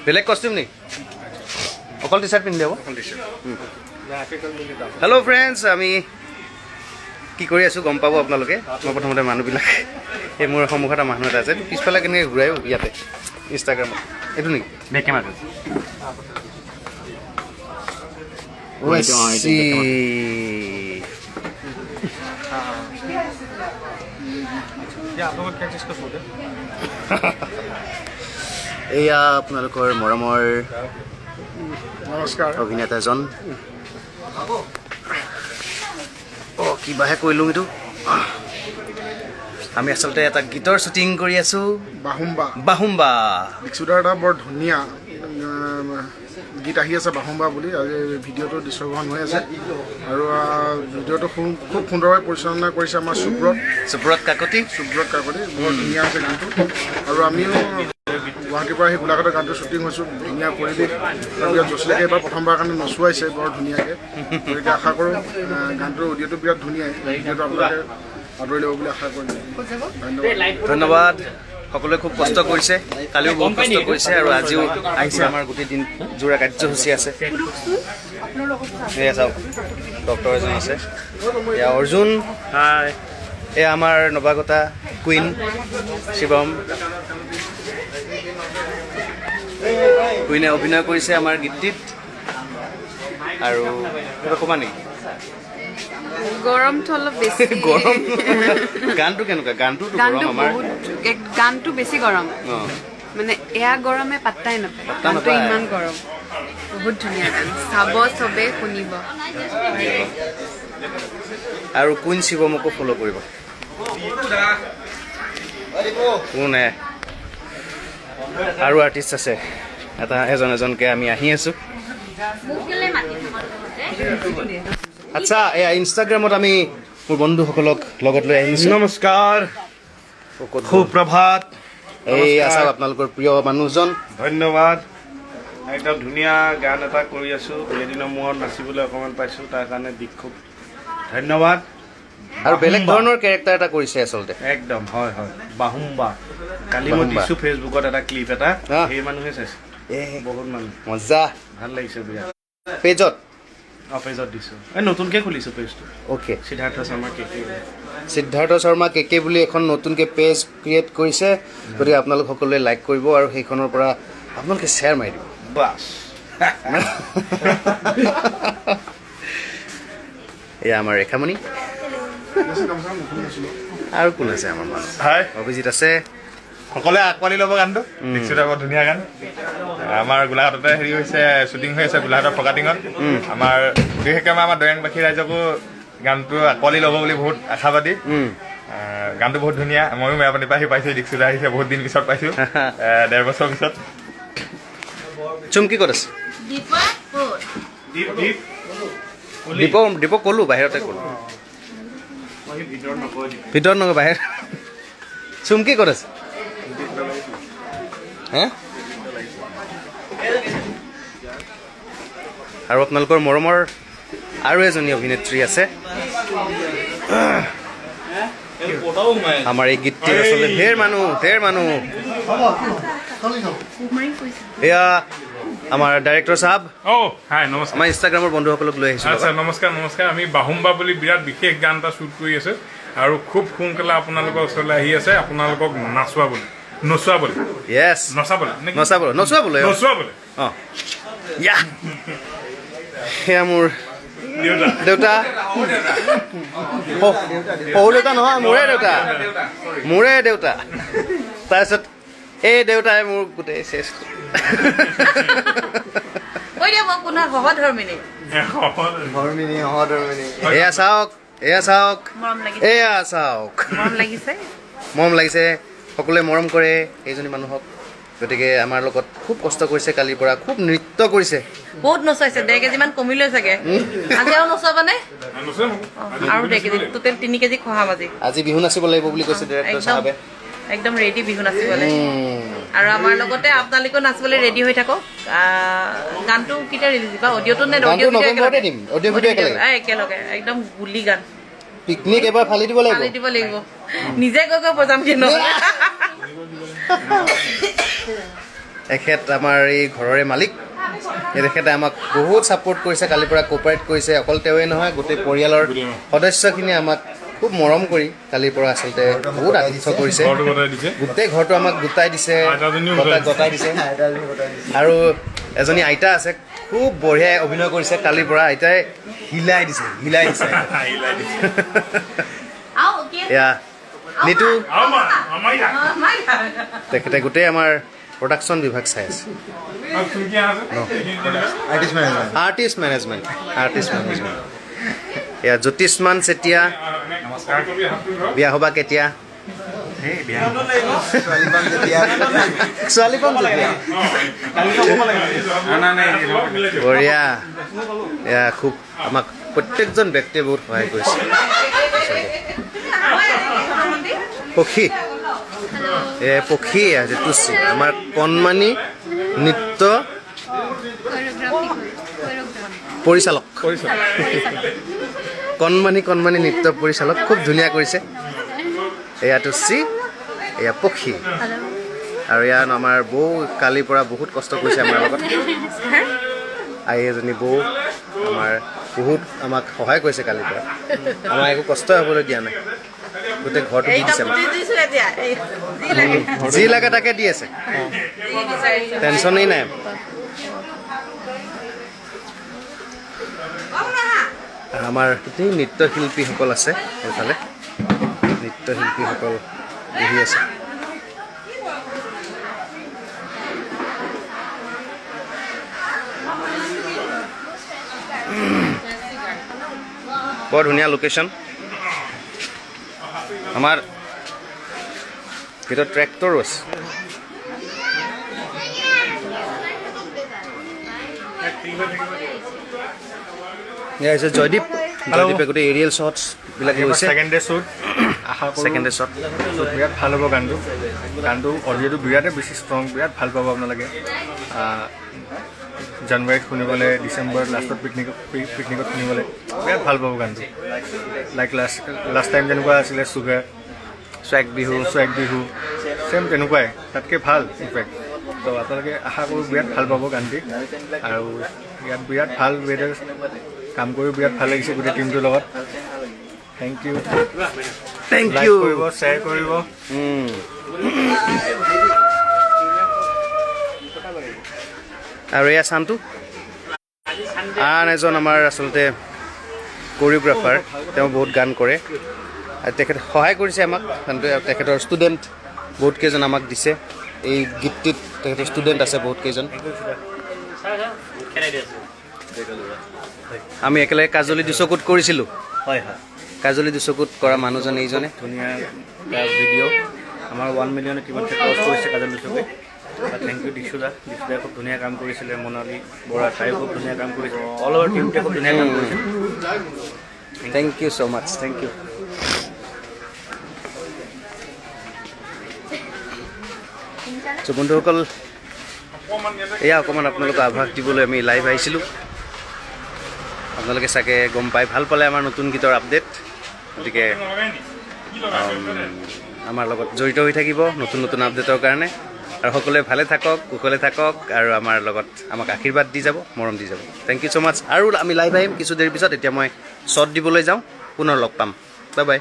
বেলেগ কষ্টিউম নি অকল টি চাৰ্ট পিন্ধিলে হ'ব হেল্ল' ফ্ৰেণ্ডছ আমি কি কৰি আছোঁ গম পাব আপোনালোকে মই প্ৰথমতে মানুহবিলাক এই মোৰ সন্মুখত এটা মানুহ এটা আছে পিছফালে কেনেকৈ ঘূৰাই ইয়াতে ইনষ্টাগ্ৰামত এইটো নেকি বেক কেমেৰাটো এয়া আপোনালোকৰ মৰমৰ নমস্কাৰ অভিনেতাজন অঁ কিবাহে কৰিলোঁ এইটো আমি আচলতে এটা গীতৰ শ্বুটিং কৰি আছোঁ বাহুম্বা বাহুম্বা দীক্ষিতৰ এটা বৰ ধুনীয়া গীত আহি আছে বাহুম্বা বুলি আজি ভিডিঅ'টো দৃশ্যগ্ৰহণ হৈ আছে আৰু ভিডিঅ'টো খুব সুন্দৰভাৱে পৰিচালনা কৰিছে আমাৰ সুব্ৰত কাকতি বৰ ধুনীয়া হৈছে গানটো আৰু আমিও গুৱাহাটীৰ পৰা সেই গোলাঘাটৰ গানটো শ্বুটিং হৈছোঁ ধুনীয়া পৰিৱেশ আৰু ইয়াত জচলাকে এবাৰ প্ৰথমবাৰৰ কাৰণে নচুৱাইছে বৰ ধুনীয়াকৈ গতিকে আশা কৰোঁ গানটোৰ অডিঅ'টো বিৰাট ধুনীয়া ভিডিঅ'টো আপোনালোকে আদৰি ল'ব বুলি আশা কৰিম ধন্যবাদ সকলোৱে খুব কষ্ট কৰিছে কালিও বহুত কষ্ট কৰিছে আৰু আজিও আহিছে আমাৰ গোটেই দিন জোৰা কাৰ্যসূচী আছে এয়া চাওক ডক্টৰ এজন আছে এয়া অৰ্জুন এয়া আমাৰ নৱাগতা কুইন শিৱম কুইনে অভিনয় কৰিছে আমাৰ গীতটিত আৰু কিবা ক'বা নেকি গৰমটো অলপ বেছি গৰম গানটো কেনেকুৱা গানটোতো গৰম আমাৰ গানটো বেছি গৰম মানে এয়া গৰমে পাত্তাই নাপায় গানটো ইমান গৰম বহুত ধুনীয়া গান চাব চবে শুনিব আৰু কুইন শিৱমকো ফ'ল' কৰিব কোনে আৰু আৰ্টিষ্ট আছে এজনকৈ আমি আহি আছোঁ আচ্ছা এয়া ইনষ্টাগ্ৰামত আমি মোৰ বন্ধুসকলক লগত লৈ আহিছোঁ নমস্কাৰ সুপ্ৰভাত এই আছে আপোনালোকৰ প্ৰিয় মানুহজন ধন্যবাদ একদম ধুনীয়া গান এটা কৰি আছোঁ এদিনৰ মূৰত নাচিবলৈ অকণমান পাইছোঁ তাৰ কাৰণে খুব ধন্যবাদ আৰু বেলেগ ধৰণৰ কেৰেক্টাৰ এটা কৰিছে আচলতে একদম হয় হয় বাহুম্বা কালি মই দিছোঁ ফেচবুকত এটা ক্লিপ এটা সেই মানুহে চাইছে বহুত মানুহ মজা ভাল লাগিছে বিৰাট পেজত পেজত দিছোঁ এই নতুনকৈ খুলিছোঁ পেজটো অ'কে সিদ্ধাৰ্থ শৰ্মা কে বুলি এখন নতুনকৈ পেজ ক্ৰিয়েট কৰিছে গতিকে আপোনালোক সকলোৱে লাইক কৰিব আৰু সেইখনৰ পৰা আপোনালোকে শ্বেয়াৰ মাৰি দিব বাছ এয়া আমাৰ ৰেখামণি আৰু কোন আছে আমাৰ মানুহ হয় অভিজিত আছে সকলোৱে আঁকোৱালি ল'ব গানটো দীক্ষিতৰ বৰ ধুনীয়া গান আমাৰ গোলাঘাটতে হেৰি হৈছে শ্বুটিং হৈ আছে গোলাঘাটৰ ফকাটিঙত আমাৰ বিশেষকৈ আমাৰ দৈয়াংবাসী ৰাইজকো গানটো আঁকোৱালি ল'ব বুলি বহুত আশাবাদী গানটো বহুত ধুনীয়া ময়ো মেৰাপানীৰ পৰা আহি পাইছোঁ দীক্ষিত আহিছে বহুত দিন পিছত পাইছোঁ 1.5 বছৰ পিছত চুমকি ক'ত আছে দীপক ক'লোঁ বাহিৰতে ক'লোঁ ভিতৰত নগৈ বাহিৰ চুমকি ক'ত আছে হে আৰু আপোনালোকৰ মৰমৰ আৰু এজনী অভিনেত্ৰী আছে আমাৰ এই গীতটিত আচলতে ঢেৰ মানুহ এয়া আমাৰ ডাইৰেক্টৰ চাহাব হাই নমস্কাৰ আমাৰ ইনষ্টাগ্ৰামৰ বন্ধুসকলক লৈ আহিছোঁ আচ্ছা নমস্কাৰ আমি বাহুম্বা বুলি বিৰাট বিশেষ গান এটা শ্বুট কৰি আছোঁ আৰু খুব সোনকালে আপোনালোকৰ ওচৰলৈ আহি আছে আপোনালোকক নচুৱাবলৈ য়েছ নচুৱাবলৈ অঁ ইয়া সেয়া মোৰ দেউতা সৰু দেউতা নহয় মোৰে দেউতা তাৰপিছত এই দেউতাই মোৰ গোটেই চেচ এয়া চাওক মৰম লাগিছে সকলোৱে মৰম কৰে এইজনী মানুহক গতিকে আমাৰ লগত খুব কষ্ট কৰিছে কালিৰ পৰা খুব নৃত্য কৰিছে বহুত নচাইছে 1.5 কেজিমান কমিলৈ চাগে আজি আৰু নচাবানে আৰু 1.5 কেজি টোটেল 3 কেজি খহাম আজি বিহু নাচিব লাগিব বুলি কৈছে ডাইৰেক্টৰ চাহাবে একদম ৰেডি বিহু নাচিবলৈ আৰু আমাৰ লগতে আপোনালোকেও নাচিবলৈ ৰেডি হৈ থাকক গানটো কেতিয়া ৰিলিজ দিবা অডিঅ'টো নে গানটো নৱেম্বৰতে দিম অডিঅ' ভিডিঅ' একেলগে একেলগে একদম গুলি গান পিকনিক এবাৰ ফালি দিব লাগিব ফালি দিব লাগিব নিজে গৈ গৈ বজাম কি নহ'লে এখেত আমাৰ এই ঘৰৰে মালিক তেখেতে আমাক বহুত ছাপোৰ্ট কৰিছে কালিৰ পৰা কোঅপাৰেট কৰিছে অকল তেওঁৱে নহয় গোটেই পৰিয়ালৰ সদস্যখিনি আমাক খুব মৰম কৰি কালিৰ পৰা আচলতে বহুত আতিথ্য কৰিছে গোটেই ঘৰটো আমাক গোটাই দিছে গতাই দিছে আৰু এজনী আইতা আছে খুব বঢ়িয়াই অভিনয় কৰিছে কালিৰ পৰা আইতাই হিলাই দিছে এয়া নিতু তেখেতে গোটেই আমাৰ প্ৰডাকশ্যন বিভাগ চাই আছে আৰ্টিষ্ট মেনেজমেণ্ট এয়া জ্যোতিষ্মান চেতিয়া বিয়া হ'বা কেতিয়া ছোৱালী পাম যেতিয়া বঢ়িয়া এয়া খুব আমাক প্ৰত্যেকজন ব্যক্তিয়ে বহুত সহায় কৰিছে পক্ষী পক্ষী ঋতুশ্ৰী আমাৰ কণমানি নৃত্য পৰিচালক কণমানি নৃত্য পৰিচালক খুব ধুনীয়া কৰিছে এয়া তুশ্ৰী এয়া পক্ষী আৰু এয়া আমাৰ বৌ কালিৰ পৰা বহুত কষ্ট কৰিছে আমাৰ লগত আই এজনী বৌ আমাৰ বহুত আমাক সহায় কৰিছে কালিৰ পৰা আমাৰ একো কষ্ট হ'বলৈ দিয়া নাই গোটেই ঘৰটো দি দিছে যি লাগে তাকে দি আছে টেনশ্যনেই নাই আমাৰ গোটেই নৃত্যশিল্পীসকল আছে এইফালে নৃত্যশিল্পীসকল বহি আছে বৰ ধুনীয়া লোকেশ্যন আমাৰ ভিতৰত ট্ৰেক্টৰো আছে জয়দীপে গোটেই এৰিয়েল শ্বটছবিলাক লৈছে ছেকেণ্ড ডে শ্বুট আশা কৰোঁ শ্বট বিৰাট ভাল হ'ব গানটো অডিঅ'টো বিৰাটেই বেছি ষ্ট্ৰং বিৰাট ভাল পাব আপোনালোকে জানুৱাৰীত শুনিবলৈ ডিচেম্বৰ লাষ্টত পিকনিকত শুনিবলৈ বিৰাট ভাল পাব গানটো লাইক লাষ্ট টাইম যেনেকুৱা আছিলে স্ৱেগ বিহু ছেম তেনেকুৱাই তাতকৈ ভাল ইনফেক্ট ত' আপোনালোকে আশা কৰোঁ বিৰাট ভাল পাব গানটি আৰু ইয়াত বিৰাট ভাল ৱেডাৰ কাম কৰি বিৰাট ভাল লাগিছে গোটেই টিমটোৰ লগত থেংক ইউ কৰিব শ্বেয়াৰ কৰিব আৰু এয়া চান্তু আন এজন আমাৰ আচলতে কোৰিঅ'গ্ৰাফাৰ তেওঁ বহুত গান কৰে আৰু তেখেতে সহায় কৰিছে আমাক তেখেতৰ ষ্টুডেণ্ট বহুত কেইজন আমাক দিছে এই গীতটিত তেখেতৰ ষ্টুডেণ্ট আছে বহুত কেইজন আমি একেলগে কাজলী দুচকুত কৰিছিলোঁ হয় কাজলী দুচকুত কৰা মানুহজন এইজনে ধুনীয়া ভিডিঅ' আমাৰ 1 মিলিয়ন ইতিমধ্যে ক্ৰছ কৰিছে কাজল দুচকুৱে থেংক ইউ দিশুদাই খুব ধুনীয়া কাম কৰিছিলে মনালী বৰা তাইও খুব ধুনীয়া কাম কৰিছিলে অল অভাৰ টিমটোৱে খুব ধুনীয়া কাম কৰিছিলে thank you so' much thank you so' বন্ধুসকল এয়া অকণমান আপোনালোকক আভাস দিবলৈ আমি লাইভ আহিছিলোঁ আপোনালোকে চাগে গম পাই ভাল পালে আমাৰ নতুন গীতৰ আপডেট গতিকে আমাৰ লগত জড়িত হৈ থাকিব নতুন আপডেটৰ কাৰণে আৰু সকলোৱে ভালে থাকক কুশলে থাকক আৰু আমাৰ লগত আমাক আশীৰ্বাদ দি যাব মৰম দি যাব থেংক ইউ ছ' মাছ আৰু আমি লাইভ আহিম কিছু দেৰি পিছত এতিয়া মই শ্বট দিবলৈ যাওঁ পুনৰ লগ পাম বাই বাই